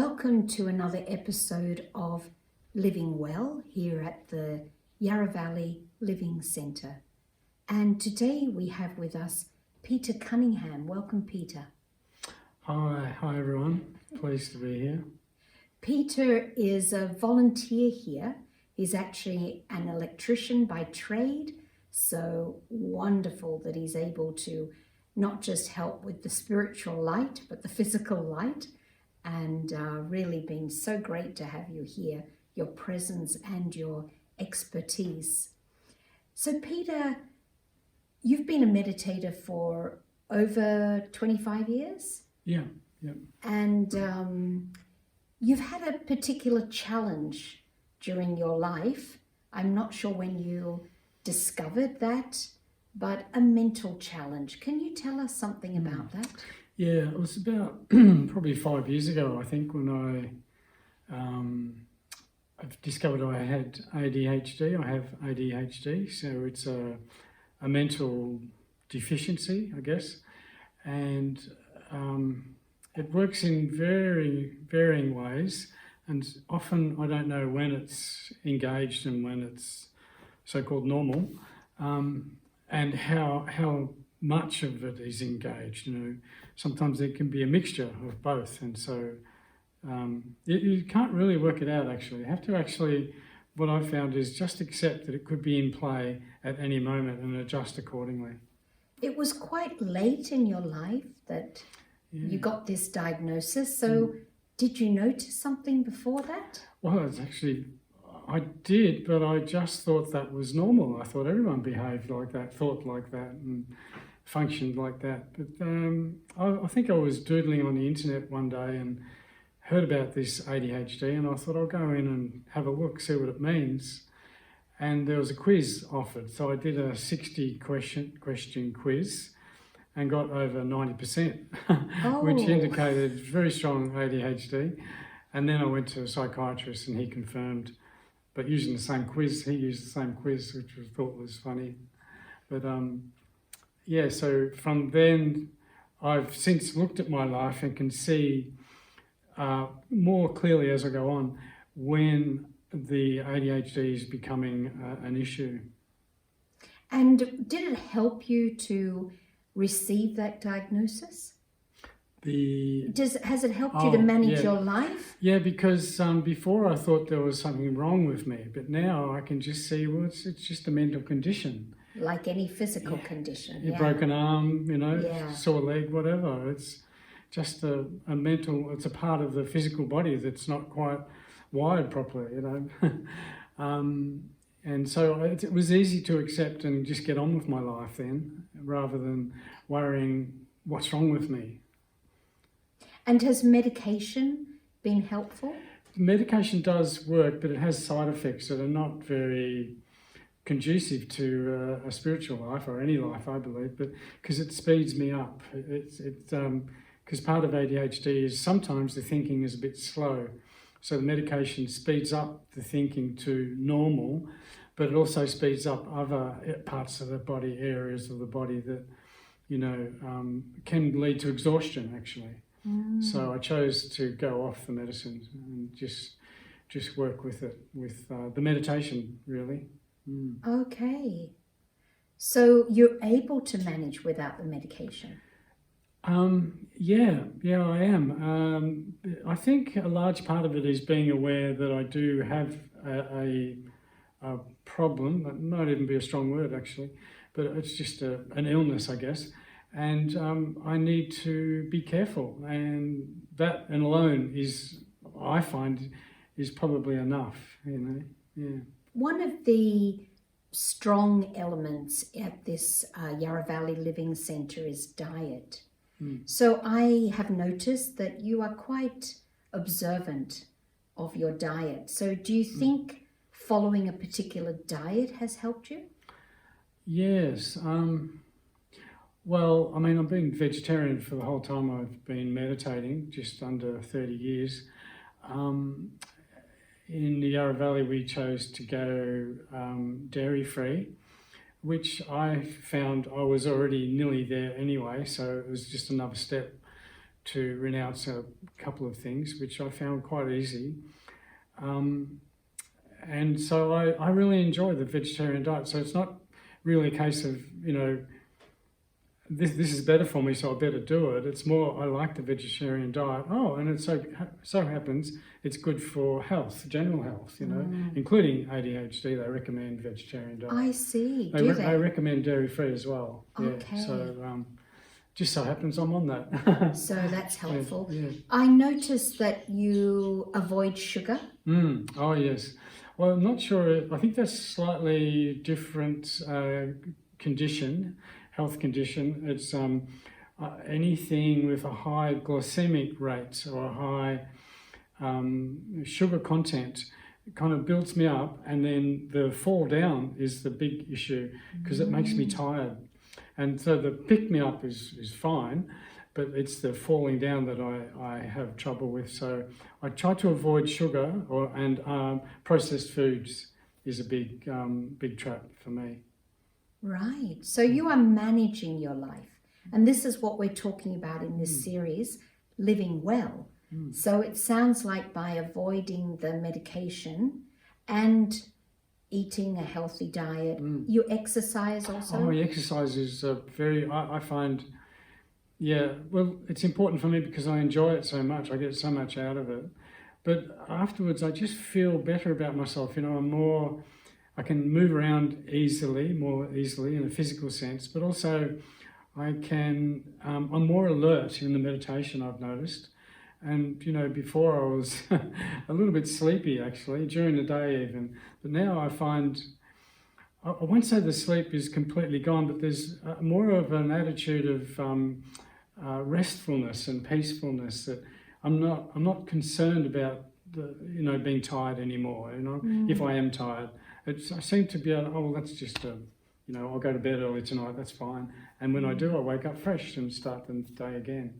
Welcome to another episode of Living Well here at the Yarra Valley Living Centre. And today we have with us Peter Cunningham. Welcome, Peter. Hi everyone. Pleased to be here. Peter is a volunteer here. He's actually an electrician by trade, so wonderful that he's able to not just help with the spiritual light, but the physical light. And really been so great to have you here, your presence and your expertise. So Peter, you've been a meditator for over 25 years? Yeah. And you've had a particular challenge during your life. I'm not sure when you discovered that, but a mental challenge. Can you tell us something about that? Yeah, it was about probably 5 years ago, I think, when I've discovered I had ADHD. I have ADHD, so it's a mental deficiency, I guess, and it works in very varying ways, and often I don't know when it's engaged and when it's so-called normal, and how much of it is engaged. Sometimes there can be a mixture of both, and so you can't really work it out actually. You have to actually, what I've found is just accept that it could be in play at any moment and adjust accordingly. It was quite late in your life that you got this diagnosis, so did you notice something before that? Well, it's actually, I did, but I just thought that was normal. I thought everyone behaved like that, thought like that, and functioned like that. But I think I was doodling on the internet one day and heard about this ADHD, and I thought I'll go in and have a look, see what it means. And there was a quiz offered, so I did a 60 question quiz and got over 90%, which indicated very strong ADHD. And then I went to a psychiatrist and he confirmed, but using the same quiz, he used the same quiz, which I thought was funny. But yeah, so from then, I've since looked at my life and can see more clearly as I go on when the ADHD is becoming an issue. And did it help you to receive that diagnosis? Has it helped you to manage your life? Yeah, because before I thought there was something wrong with me, but now I can just see, well, it's just a mental condition. Like any physical condition. A broken arm, sore leg, whatever. It's just a mental, it's a part of the physical body that's not quite wired properly, And so it was easy to accept and just get on with my life then, rather than worrying what's wrong with me. And has medication been helpful? Medication does work, but it has side effects that are not very conducive to a spiritual life or any life, I believe, but because it speeds me up. Because part of ADHD is sometimes the thinking is a bit slow. So the medication speeds up the thinking to normal, but it also speeds up other parts of the body, areas of the body that, can lead to exhaustion actually. So I chose to go off the medicine and just work with it, with the meditation really. Okay. So you're able to manage without the medication? Yeah, I am. I think a large part of it is being aware that I do have a problem. That might even be a strong word actually, but it's just an illness, I guess. And I need to be careful, and that and alone is, I find, is probably enough, Yeah. One of the strong elements at this Yarra Valley Living Centre is diet. So I have noticed that you are quite observant of your diet. So do you think following a particular diet has helped you? Yes. Well, I've been vegetarian for the whole time I've been meditating, just under 30 years. In the Yarra Valley, we chose to go dairy-free, which I found I was already nearly there anyway, so it was just another step to renounce a couple of things, which I found quite easy. And so I really enjoy the vegetarian diet. So it's not really a case of, this is better for me, so I better do it. It's more, I like the vegetarian diet. Oh, and it so happens it's good for health, general health, including ADHD. They recommend vegetarian diet. I see. They recommend dairy-free as well. Okay. Yeah. So just so happens I'm on that. So that's helpful. Yeah. I noticed that you avoid sugar. Oh, yes. Well, I'm not sure. I think that's slightly different health condition. It's anything with a high glycemic rate or a high sugar content kind of builds me up, and then the fall down is the big issue because it makes me tired. And so the pick me up is fine, but it's the falling down that I have trouble with. So I try to avoid sugar and processed foods is a big trap for me. Right. So you are managing your life. And this is what we're talking about in this series, living well. So it sounds like by avoiding the medication and eating a healthy diet, you exercise also? Oh, exercise is I find, well, it's important for me because I enjoy it so much. I get so much out of it. But afterwards, I just feel better about myself. I can move around more easily in a physical sense, but also I'm more alert in the meditation, I've noticed. And, before I was a little bit sleepy actually, during the day even. But now I find, I won't say the sleep is completely gone, but there's more of an attitude of restfulness and peacefulness that I'm not concerned about being tired anymore, if I am tired. I seem to be able, that's just I'll go to bed early tonight, that's fine. And when I do, I wake up fresh and start the day again.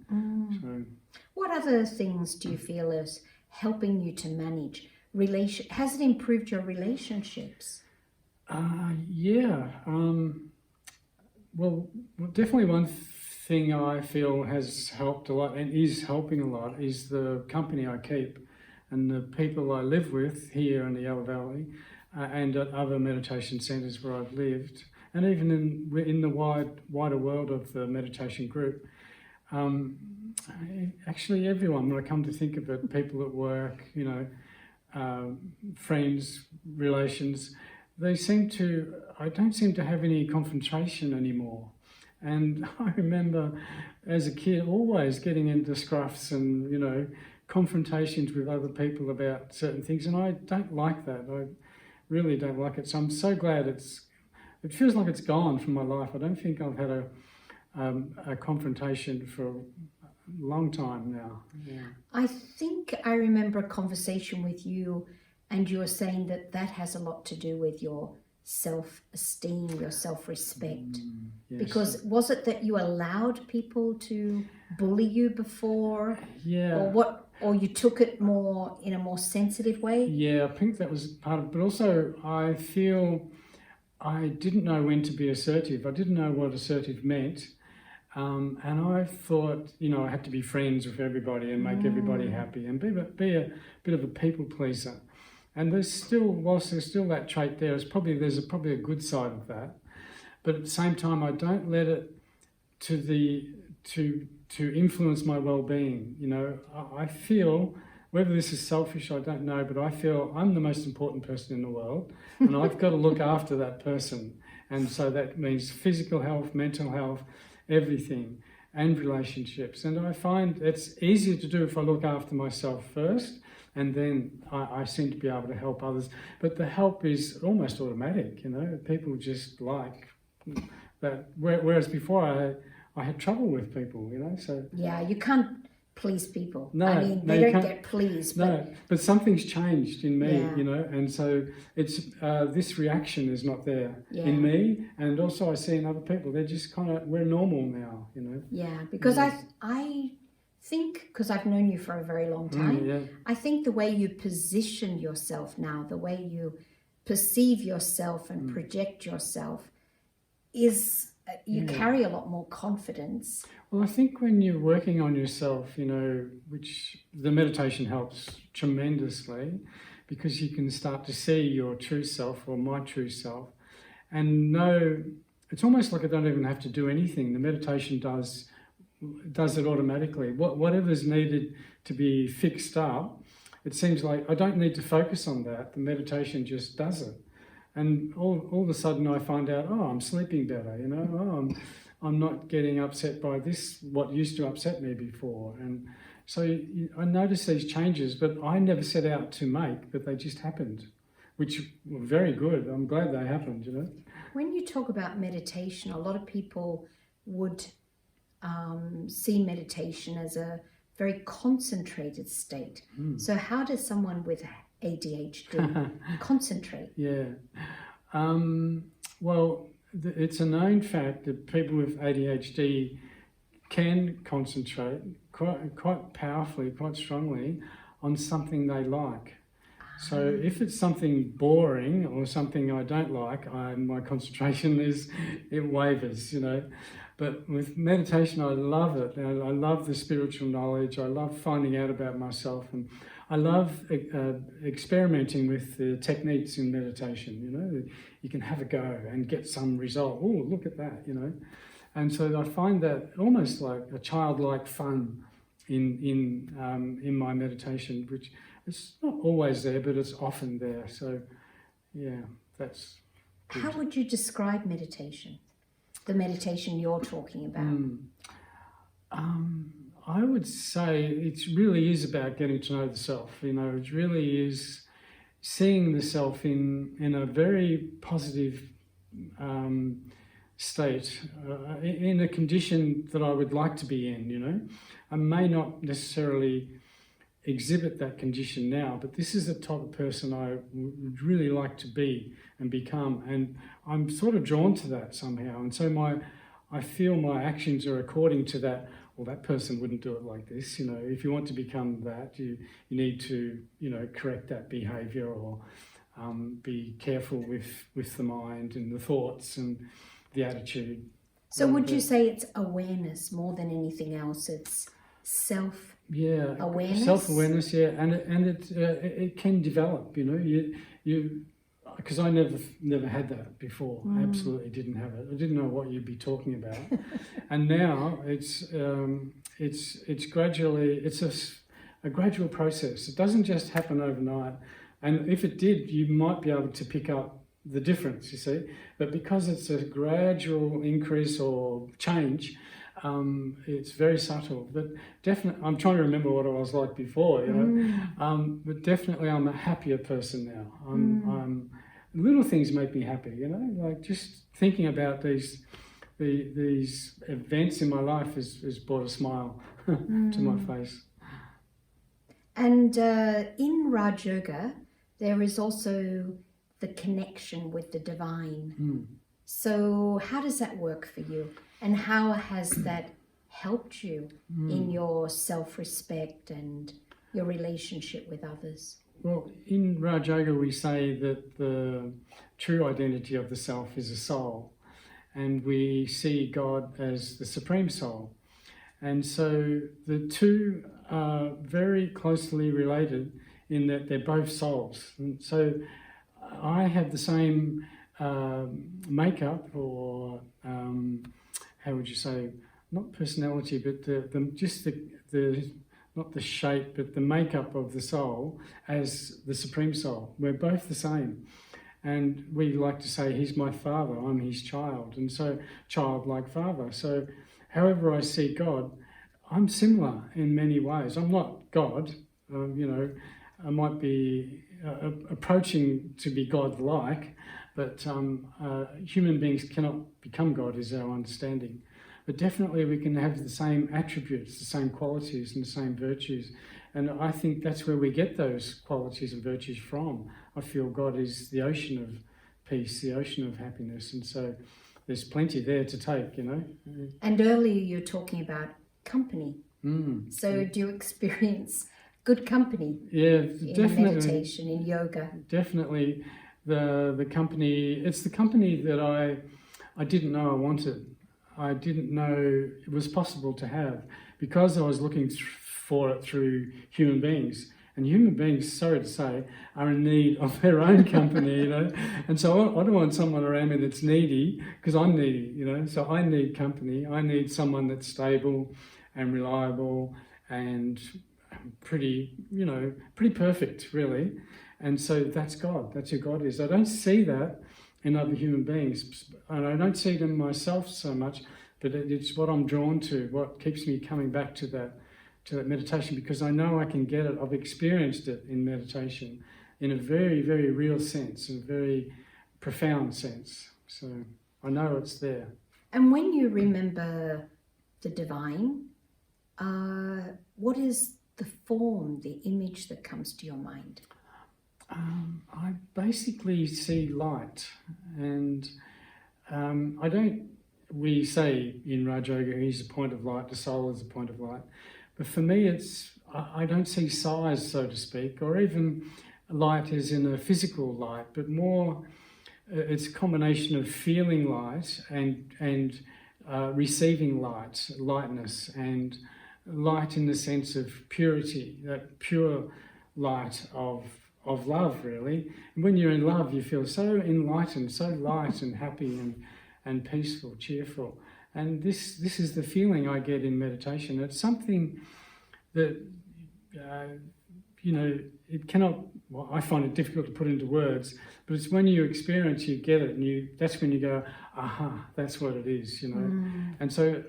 So, what other things do you feel is helping you to manage has it improved your relationships? Yeah. Well, definitely one thing I feel has helped a lot and is helping a lot is the company I keep and the people I live with here in the Yarra Valley and at other meditation centres where I've lived, and even in the wider world of the meditation group. Actually, everyone, when I come to think of it, people at work, friends, relations, I don't seem to have any confrontation anymore. And I remember as a kid always getting into scruffs and, confrontations with other people about certain things, and I don't like that. I really don't like it. So I'm so glad it feels like it's gone from my life. I don't think I've had a confrontation for a long time now. Yeah. I think I remember a conversation with you, and you were saying that has a lot to do with your self-esteem, your self-respect. Yes. Because was it that you allowed people to bully you before? Yeah. Or you took it more in a more sensitive way? Yeah, I think that was part of it. But also I feel I didn't know when to be assertive. I didn't know what assertive meant. And I thought, I had to be friends with everybody and make everybody happy and be a bit of a people pleaser. And whilst there's still that trait there, there's probably a good side of that. But at the same time, I don't let it to influence my well-being. I feel, whether this is selfish, I don't know, but I feel I'm the most important person in the world and I've got to look after that person. And so that means physical health, mental health, everything, and relationships. And I find it's easier to do if I look after myself first, and then I seem to be able to help others. But the help is almost automatic, people just like that. Whereas before I had trouble with people, so. Yeah, you can't please people. No, I mean, they don't get pleased. But something's changed in me, Yeah. And so it's this reaction is not there Yeah. in me, and also I see in other people. They're just we're normal now, Yeah, because I think, because I've known you for a very long time, yeah. I think the way you position yourself now, the way you perceive yourself and project yourself is you carry a lot more confidence. Well, I think when you're working on yourself, which the meditation helps tremendously, because you can start to see your true self or my true self and know, it's almost like I don't even have to do anything. The meditation does it automatically. Whatever's needed to be fixed up, it seems like I don't need to focus on that. The meditation just does it. And all of a sudden I find out, I'm sleeping better, I'm not getting upset by this, what used to upset me before. And so I notice these changes, but I never set out to make, but they just happened, which were very good. I'm glad they happened. When you talk about meditation, a lot of people would see meditation as a very concentrated state. So how does someone with ADHD concentrate? Yeah. Well, it's a known fact that people with ADHD can concentrate quite powerfully, quite strongly on something they like. So if it's something boring or something I don't like, my concentration it wavers, But with meditation, I love it. And I love the spiritual knowledge. I love finding out about myself, and I love experimenting with the techniques in meditation. You can have a go and get some result. Oh, look at that, And so I find that almost like a childlike fun in my meditation, which it's not always there, but it's often there. So, yeah, that's good. How would you describe meditation? The meditation you're talking about? I would say it really is about getting to know the self. It really is seeing the self in a very positive state, in a condition that I would like to be in. I may not necessarily exhibit that condition now, but this is the type of person I would really like to be and become, and I'm sort of drawn to that somehow. And so I feel my actions are according to that. Well, that person wouldn't do it like this. If you want to become that, you need to correct that behaviour, or be careful with the mind and the thoughts and the attitude. So would you say it's awareness more than anything else? It's awareness. Self-awareness, yeah, and it can develop. Because I never had that before. I absolutely didn't have it. I didn't know what you'd be talking about, and now it's gradually. It's a gradual process. It doesn't just happen overnight. And if it did, you might be able to pick up the difference. You see, but because it's a gradual increase or change, it's very subtle. But definitely, I'm trying to remember what I was like before. But definitely, I'm a happier person now. Little things make me happy, like just thinking about these events in my life has brought a smile to my face. And in Raj Yoga, there is also the connection with the divine. So how does that work for you? And how has that helped you in your self-respect and your relationship with others? Well, in Raj Yoga we say that the true identity of the self is a soul, and we see God as the supreme soul. And so the two are very closely related in that they're both souls. And so I have the same makeup, or how would you say, not personality, but the not the shape, but the makeup of the soul as the supreme soul. We're both the same. And we like to say, he's my father, I'm his child. And so, child-like father. So, however I see God, I'm similar in many ways. I'm not God, I might be approaching to be God-like, but human beings cannot become God, is our understanding. But definitely we can have the same attributes, the same qualities and the same virtues. And I think that's where we get those qualities and virtues from. I feel God is the ocean of peace, the ocean of happiness. And so there's plenty there to take, And earlier you were talking about company. So do you experience good company in meditation, in yoga? Definitely the company, it's the company that I didn't know I wanted. I didn't know it was possible to have, because I was looking for it through human beings. And human beings, sorry to say, are in need of their own company, you know. And so I don't want someone around me that's needy, because I'm needy, you know. So I need company. I need someone that's stable and reliable and pretty, you know, pretty perfect, really. And so that's God. That's who God is. I don't see that in other human beings, and I don't see it in myself so much, but it's what I'm drawn to, what keeps me coming back to that meditation, because I know I can get it. I've experienced it in meditation in a very, very real sense, in a very profound sense. So I know it's there. And when you remember the divine, what is the form, the image that comes to your mind? I basically see light, and we say in Raj Yoga, he's a point of light, the soul is a point of light. But for me, I don't see size, so to speak, or even light as in a physical light, but more it's a combination of feeling light and receiving light, lightness, and light in the sense of purity, that pure light of love, really. And when you're in love, you feel so enlightened, so light and happy and peaceful, cheerful. And this is the feeling I get in meditation. It's something that, you know, it cannot, well, I find it difficult to put into words, but it's when you experience, you get it, and that's when you go, aha, that's what it is, you know. And so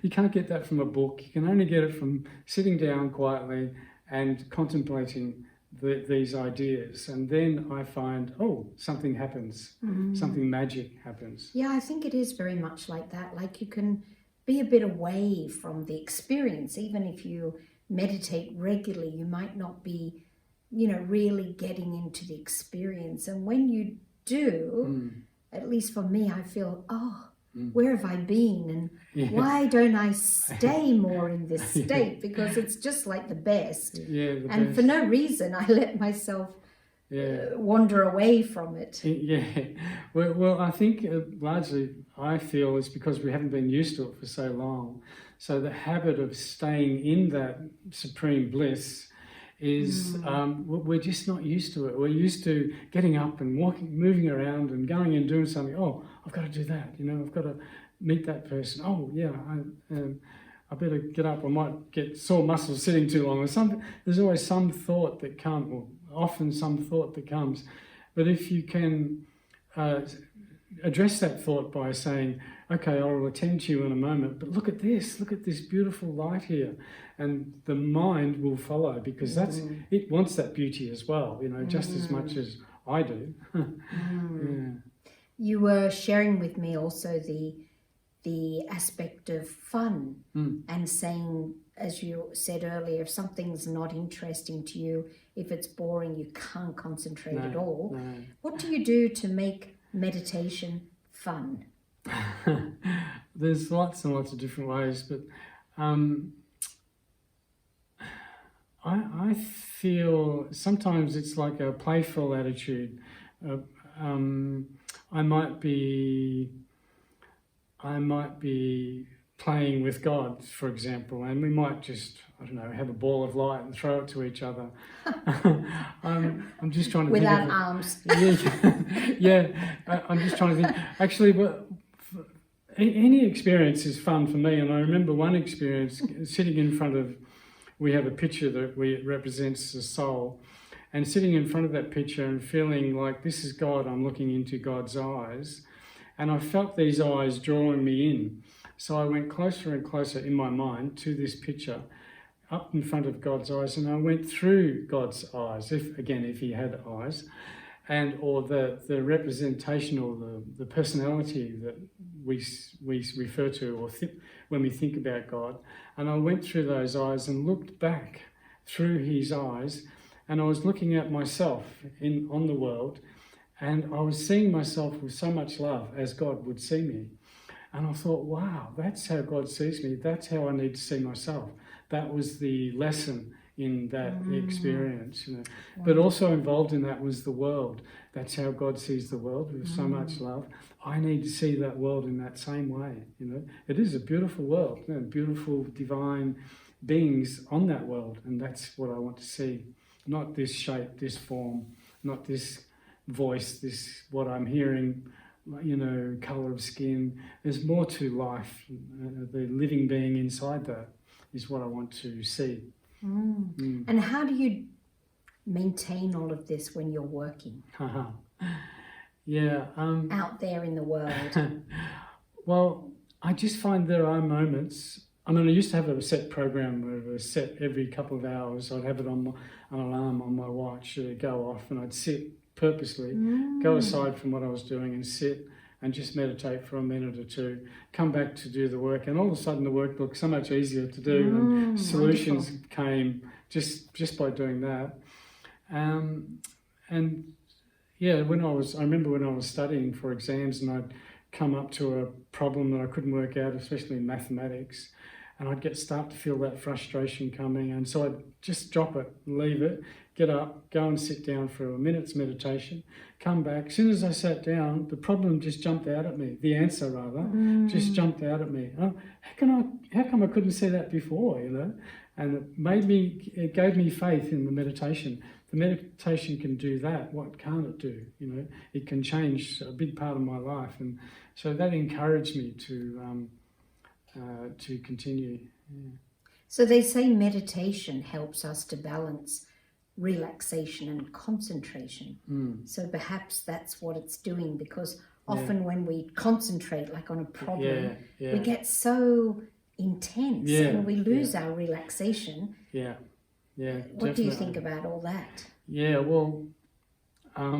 you can't get that from a book. You can only get it from sitting down quietly and contemplating these ideas, and then I find, oh, something happens, something magic happens. Yeah, I think it is very much like that. Like you can be a bit away from the experience. Even if you meditate regularly, you might not be, you know, really getting into the experience. And when you do, at least for me, I feel, oh, where have I been? And why don't I stay more in this state? Because it's just like the best. And best. For no reason, I let myself wander away from it. Yeah. Well, I think largely, I feel it's because we haven't been used to it for so long. So the habit of staying in that supreme bliss is we're just not used to it. We're used to getting up and walking, moving around and going and doing something. Oh, I've got to do that. You know, I've got to meet that person. Oh, yeah, I better get up. I might get sore muscles sitting too long or something. There's always some thought that comes, or often some thought that comes. But if you can address that thought by saying, okay, I will attend to you in a moment, but look at this beautiful light here. And the mind will follow, because it wants that beauty as well, you know, just as much as I do. You were sharing with me also the aspect of fun and saying, as you said earlier, if something's not interesting to you, if it's boring, you can't concentrate at all. No. What do you do to make meditation fun? There's lots and lots of different ways, but I feel sometimes it's like a playful attitude. I might be playing with God, for example, and we might just, I don't know, have a ball of light and throw it to each other. I'm just trying to without think arms. I'm just trying to think. Actually, but any experience is fun for me, and I remember one experience sitting in front of. We have a picture that represents the soul, and sitting in front of that picture and feeling like this is God. I'm looking into God's eyes, and I felt these eyes drawing me in. So I went closer and closer in my mind to this picture, up in front of God's eyes, and I went through God's eyes, if he had eyes, or the representation or the personality that we refer to or when we think about God. And I went through those eyes and looked back through his eyes, and I was looking at myself on the world, and I was seeing myself with so much love as God would see me. And I thought, wow, that's how God sees me. That's how I need to see myself. That was the lesson in that experience, you know. But also involved in that was the world. That's how God sees the world, with so much love. I need to see that world in that same way, you know. It is a beautiful world, you know, beautiful divine beings on that world, and that's what I want to see. Not this shape, this form, not this voice, this what I'm hearing, you know, colour of skin. There's more to life. The living being inside that is what I want to see. And how do you maintain all of this when you're working Yeah. out there in the world? Well, I just find there are moments. I mean, I used to have a set program where it was set every couple of hours. I'd have it on an alarm on my watch to go off, and I'd sit purposely, go aside from what I was doing and sit and just meditate for a minute or two, come back to do the work, and all of a sudden the work looked so much easier to do, and solutions came just by doing that. And yeah, I remember when I was studying for exams, and I'd come up to a problem that I couldn't work out, especially in mathematics, and I'd start to feel that frustration coming, and so I'd just drop it, leave it, get up, go and sit down for a minute's meditation, come back. As soon as I sat down, the problem just jumped out at me. The answer, rather, just jumped out at me. Oh, how come I couldn't see that before, you know? And it gave me faith in the meditation. The meditation can do that. What can't it do? You know, it can change a big part of my life, and so that encouraged me to continue. Yeah. So they say meditation helps us to balance relaxation and concentration. So perhaps that's what it's doing, because often when we concentrate, like on a problem, we get so intense and we lose our relaxation. Yeah. What do you think about all that? Yeah, well, I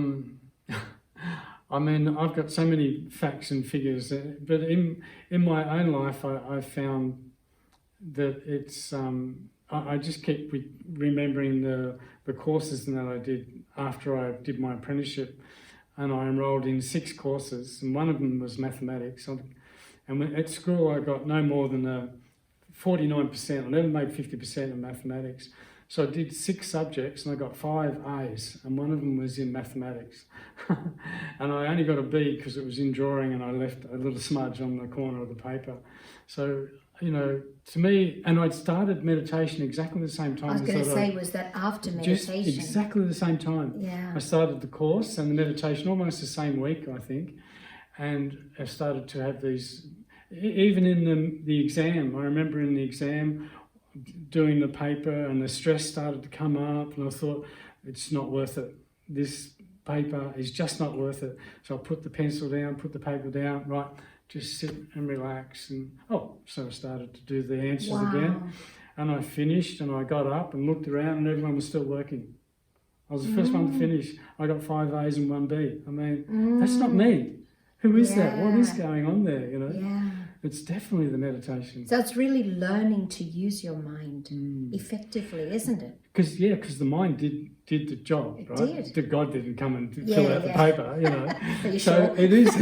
mean, I've got so many facts and figures, but in my own life, I found that it's I just keep remembering the courses that I did after I did my apprenticeship, and I enrolled in 6 courses, and one of them was mathematics. And at school, I got no more than 49%. I never made 50% in mathematics. So I did 6 subjects, and I got 5 A's, and one of them was in mathematics. And I only got a B because it was in drawing, and I left a little smudge on the corner of the paper. So, you know, to me, and I'd started meditation exactly the same time. I was going to say, was that after meditation? Just exactly the same time. Yeah. I started the course and the meditation almost the same week, I think. And I started to have these, even in the exam, I remember in the exam doing the paper, and the stress started to come up, and I thought, it's not worth it. This paper is just not worth it. So I put the pencil down, put the paper down, right, just sit and relax. And so I started to do the answers again. And I finished, and I got up and looked around, and everyone was still working. I was the first one to finish. I got 5 A's and 1 B. I mean, that's not me. Who is that? What is going on there, you know? Yeah. It's definitely the meditation. So it's really learning to use your mind effectively, isn't it? Because the mind did the job, It right? did. God didn't come and fill out the paper, you know. Are you So sure? it is.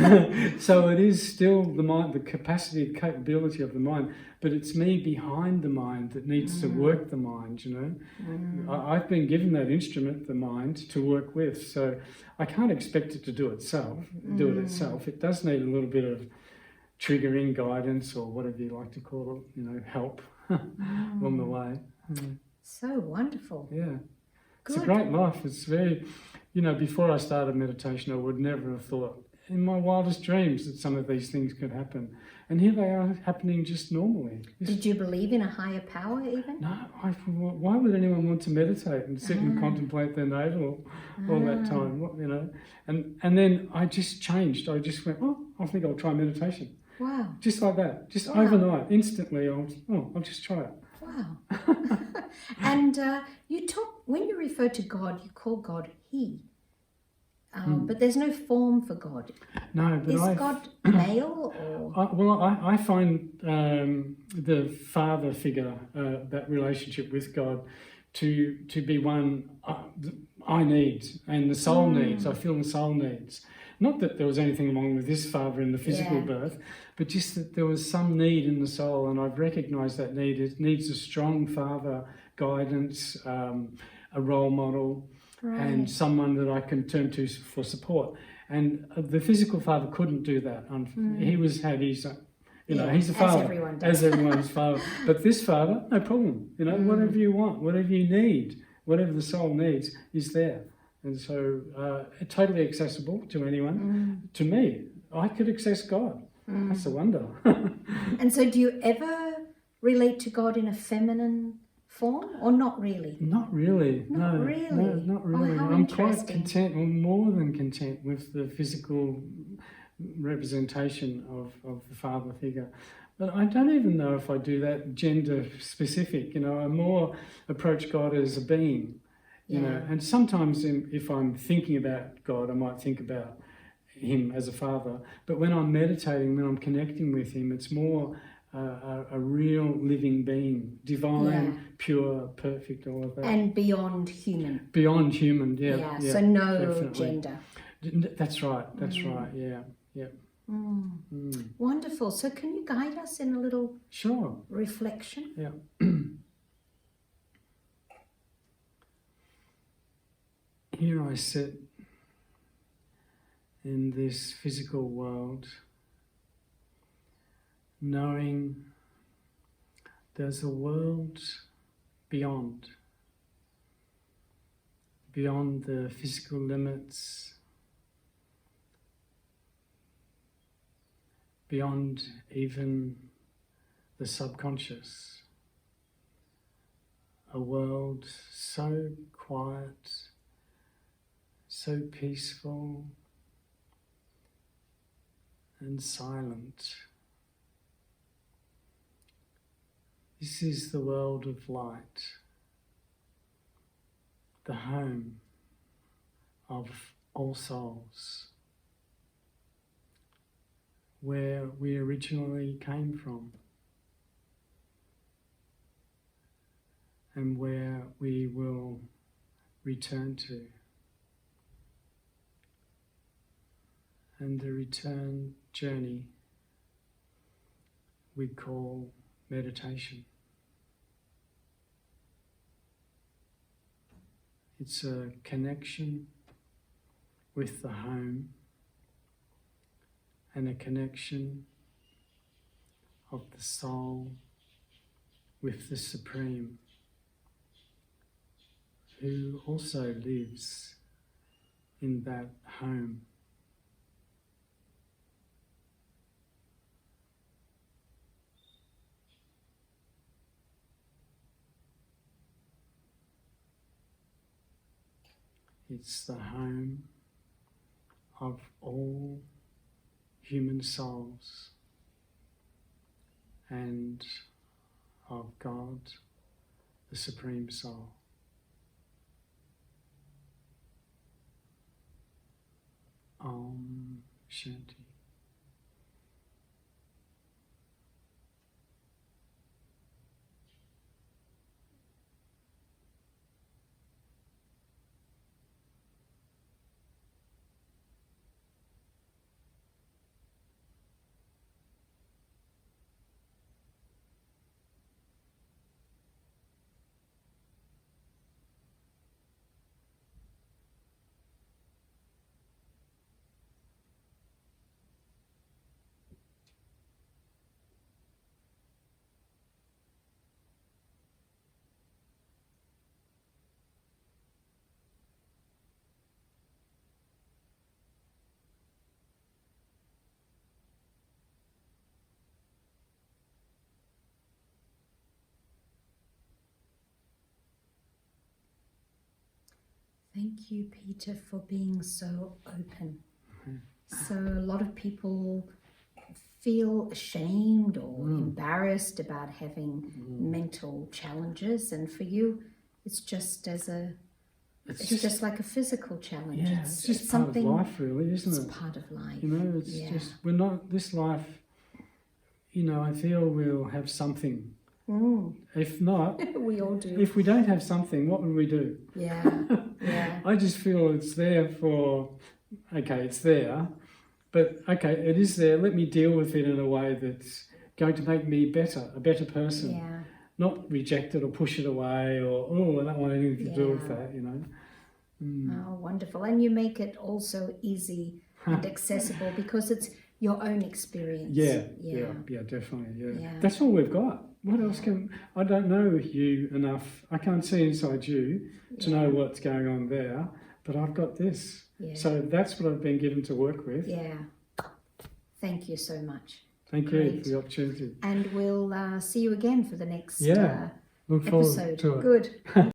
So it is still the mind, the capacity, the capability of the mind. But it's me behind the mind that needs to work the mind, you know. I've been given that instrument, the mind, to work with. So I can't expect it to do it itself. It does need a little bit of triggering guidance, or whatever you like to call it, you know, help along the way. So wonderful. Yeah. Good. It's a great life. It's very, you know, before I started meditation, I would never have thought in my wildest dreams that some of these things could happen. And here they are happening just normally. Did you believe in a higher power even? No, why would anyone want to meditate and sit and contemplate their navel all that time, you know? And then I just changed. I just went, I think I'll try meditation. Wow. Just like that, just overnight, instantly, I'll just try it. Wow. And you talk, when you refer to God, you call God He. But there's no form for God. No, but Is God male or? I find the father figure, that relationship with God, to be one I need, and the soul needs. I feel the soul needs. Not that there was anything wrong with this father in the physical birth, but just that there was some need in the soul, and I've recognised that need. It needs a strong father, guidance, a role model, and someone that I can turn to for support. And the physical father couldn't do that. He had his, he's a father, as everyone's father. But this father, no problem. Whatever you want, whatever you need, whatever the soul needs is there. And so totally accessible to anyone. To me, I could access God. That's a wonder. And so do you ever relate to God in a feminine form or not really? Not really. Not really? No, not really. Oh, how I'm interesting. quite content, or more than content, with the physical representation of the father figure. But I don't even know if I do that gender specific. I more approach God as a being. And sometimes if I'm thinking about God, I might think about him as a father. But when I'm meditating, when I'm connecting with him, it's more a real living being, divine, pure, perfect, all of that. And beyond human. Beyond human, yeah. So no definitely. gender. That's right, right, yeah. Wonderful. So can you guide us in a little reflection? Yeah. Here I sit in this physical world, knowing there's a world beyond the physical limits, beyond even the subconscious, a world so quiet, so peaceful and silent. This is the world of light, the home of all souls, where we originally came from and where we will return to. And the return journey we call meditation. It's a connection with the home and a connection of the soul with the Supreme, who also lives in that home. It's the home of all human souls and of God, the Supreme Soul. Om Shanti. Thank you, Peter, for being so open. So a lot of people feel ashamed or embarrassed about having mental challenges, and for you, it's just it's just like a physical challenge. Yeah, it's just part of life, really, isn't it? It's part of life. It's just, we're not, this life, I feel we'll have something. If not, we all do. If we don't have something, what would we do? Yeah. I just feel it's there for okay, it's there, but okay, it is there. Let me deal with it in a way that's going to make me better, a better person. Yeah. Not reject it or push it away or, oh, I don't want anything to do with Yeah. that, you know. Oh, wonderful. And you make it also easy and accessible because it's your own experience. Yeah, definitely, Yeah. That's all we've got. What else can... I don't know you enough. I can't see inside you to know what's going on there, but I've got this. Yeah. So that's what I've been given to work with. Yeah. Thank you so much. Thank you Great. for the opportunity. And we'll see you again for the next Yeah. Look forward episode. to it. Good.